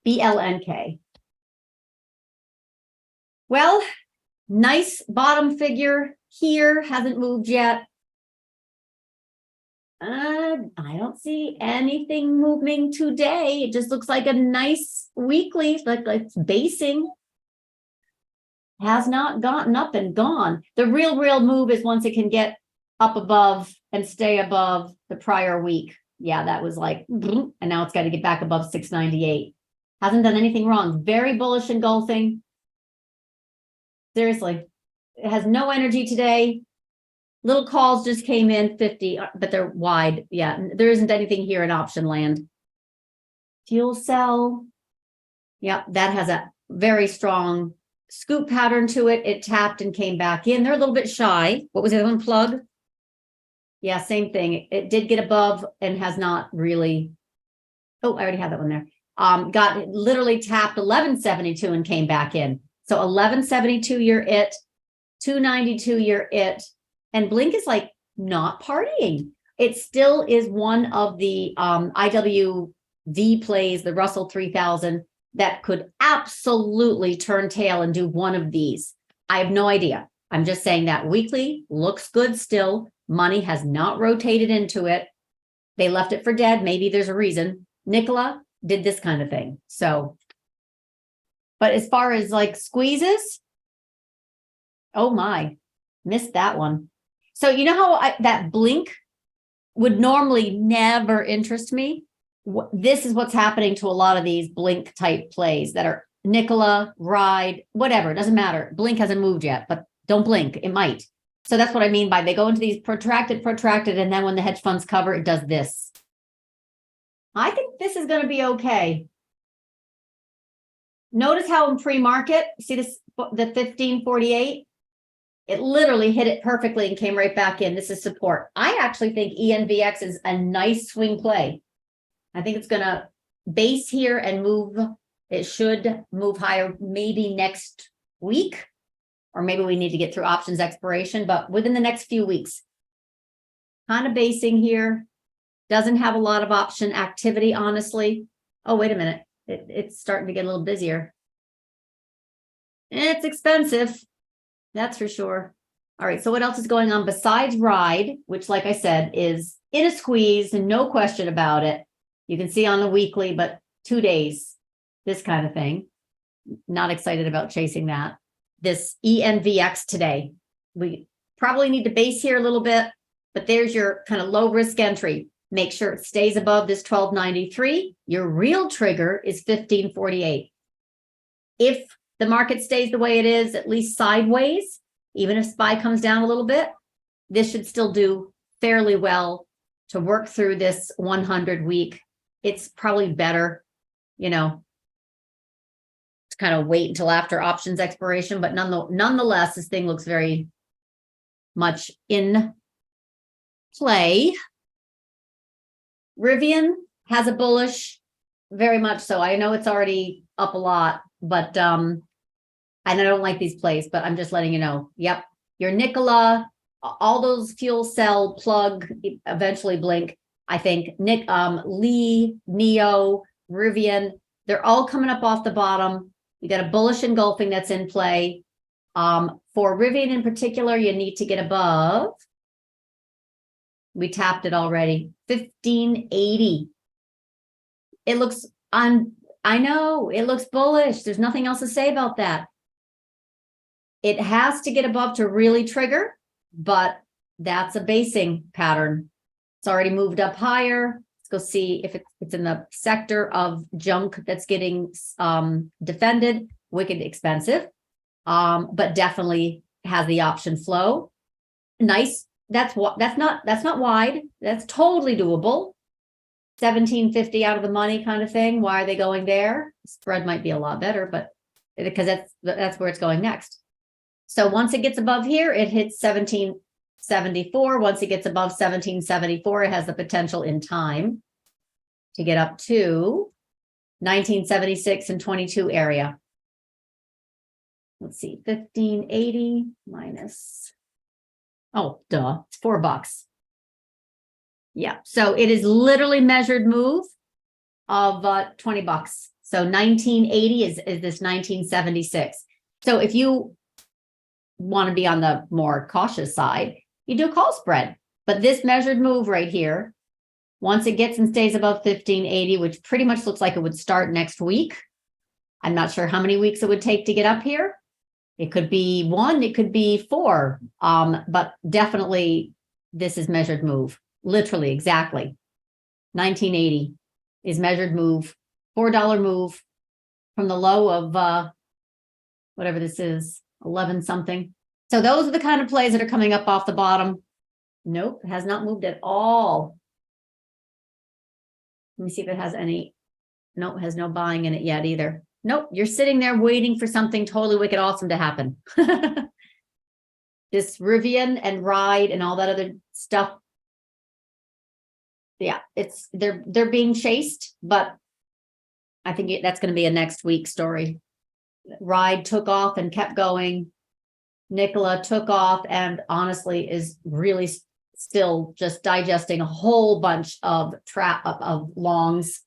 BLNK. Well, nice bottom figure here, hasn't moved yet. I don't see anything moving today. It just looks like a nice weekly, like it's basing. Has not gotten up and gone. The real move is once it can get up above and stay above the prior week. Yeah, that was like, and now it's got to get back above 698. Hasn't done anything wrong. Very bullish engulfing. Seriously, it has no energy today. Little calls just came in 50, but they're wide. Yeah, there isn't anything here in option land. Fuel cell. Yeah, that has a very strong scoop pattern to it. It tapped and came back in. They're a little bit shy. What was the other one? Plug? Yeah, same thing. It did get above and has not really. Oh, I already had that one there. Got literally tapped 1172 and came back in. So 1172 year it, 292 year it, and Blink is like not partying. It still is one of the IWV plays, the Russell 3000, that could absolutely turn tail and do one of these. I have no idea. I'm just saying that weekly looks good still. Money has not rotated into it. They left it for dead. Maybe there's a reason. Nikola did this kind of thing. So, but as far as like squeezes, oh my, missed that one. So you know how that Blink would normally never interest me? This is what's happening to a lot of these Blink type plays that are Nikola, Ride, whatever, it doesn't matter. Blink hasn't moved yet, but don't blink, it might. So that's what I mean by they go into these protracted, and then when the hedge funds cover, it does this. I think this is going to be okay. Notice how in pre-market, see this, the 1548? It literally hit it perfectly and came right back in. This is support. I actually think ENVX is a nice swing play. I think it's going to base here and move. It should move higher maybe next week, or maybe we need to get through options expiration, but within the next few weeks. Kind of basing here. Doesn't have a lot of option activity, honestly. Oh, wait a minute. It's starting to get a little busier. It's expensive. That's for sure. All right, so what else is going on besides Ride, which, like I said, is in a squeeze and no question about it. You can see on the weekly, but 2 days, this kind of thing. Not excited about chasing that. This ENVX today. We probably need to base here a little bit, but there's your kind of low risk entry. Make sure it stays above this 1293. Your real trigger is 1548. If the market stays the way it is, at least sideways, even if SPY comes down a little bit, this should still do fairly well to work through this 100 week. It's probably better, you know, to kind of wait until after options expiration, but nonetheless, this thing looks very much in play. Rivian has a bullish, very much so. I know it's already up a lot, but and I don't like these plays, but I'm just letting you know. Yep, your Nikola, all those fuel cell, Plug, eventually Blink. I think Lee, Neo, Rivian, they're all coming up off the bottom. You got a bullish engulfing that's in play. For Rivian in particular, you need to get above. We tapped it already. 1580. It looks I know it looks bullish. There's nothing else to say about that. It has to get above to really trigger, but that's a basing pattern. It's already moved up higher. Let's go see if it's in the sector of junk that's getting defended. Wicked expensive, but definitely has the option flow. Nice. That's not wide. That's totally doable. 1750 out of the money kind of thing. Why are they going there? Spread might be a lot better, but because that's where it's going next. So once it gets above here, it hits 1774. Once it gets above 1774, it has the potential in time to get up to 1976 and 22 area. Let's see, 1580 minus. Oh, duh, it's $4. Yeah, so it is literally measured move of $20. So 1980 is this 1976. So if you want to be on the more cautious side, you do call spread. But this measured move right here, once it gets and stays above 1580, which pretty much looks like it would start next week. I'm not sure how many weeks it would take to get up here. It could be 1, it could be 4, but definitely this is measured move. Literally, exactly. 1980 is measured move, $4 move from the low of whatever this is, 11 something. So those are the kind of plays that are coming up off the bottom. Nope, it has not moved at all. Let me see if it has any. Nope, has no buying in it yet either. Nope, you're sitting there waiting for something totally wicked awesome to happen. This Rivian and Ride and all that other stuff. Yeah, they're being chased, but I think that's going to be a next week story. Ride took off and kept going. Nikola took off and honestly is really still just digesting a whole bunch of longs.